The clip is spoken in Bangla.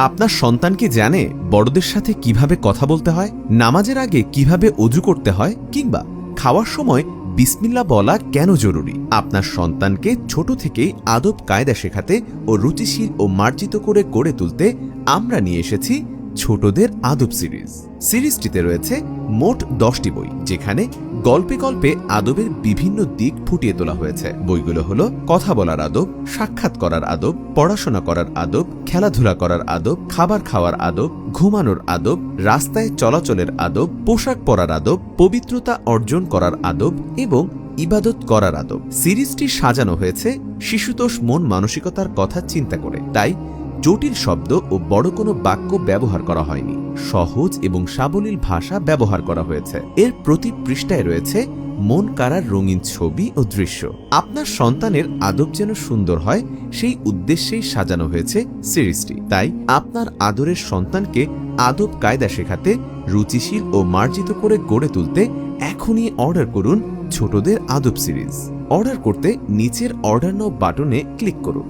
আপনার সন্তান কি জানে বড়দের সাথে কিভাবে কথা বলতে হয়, নামাজের আগে কিভাবে অজু করতে হয়, কিংবা খাওয়ার সময় বিসমিল্লাহ বলা কেন জরুরি? আপনার সন্তানকে ছোট থেকেই আদব কায়দা শেখাতে ও রুচিশীল ও মার্জিত করে গড়ে তুলতে আমরা নিয়ে এসেছি ছোটদের আদব সিরিজটিতে রয়েছে মোট 10টি বই, যেখানে গল্পে গল্পে আদবের বিভিন্ন দিক ফুটিয়ে তোলা হয়েছে। বইগুলো হলো কথা বলার আদব, সাক্ষাৎ করার আদব, পড়াশোনা করার আদব, খেলাধুলা করার আদব, খাবার খাওয়ার আদব, ঘুমানোর আদব, রাস্তায় চলাচলের আদব, পোশাক পরার আদব, পবিত্রতা অর্জন করার আদব এবং ইবাদত করার আদব। সিরিজটি সাজানো হয়েছে শিশুতোষ মন মানসিকতার কথা চিন্তা করে, তাই জটিল শব্দ ও বড় কোনো বাক্য ব্যবহার করা হয়নি। সহজ এবং সাবলীল ভাষা ব্যবহার করা হয়েছে। এর প্রতি পৃষ্ঠায় রয়েছে মন কাড়ার রঙিন ছবি ও দৃশ্য। আপনার সন্তানের আদব যেন সুন্দর হয়, সেই উদ্দেশ্যেই সাজানো হয়েছে সিরিজটি। তাই আপনার আদরের সন্তানকে আদব কায়দা শেখাতে, রুচিশীল ও মার্জিত করে গড়ে তুলতে এখনই অর্ডার করুন ছোটদের আদব সিরিজ। অর্ডার করতে নিচের অর্ডার নাও বাটনে ক্লিক করুন।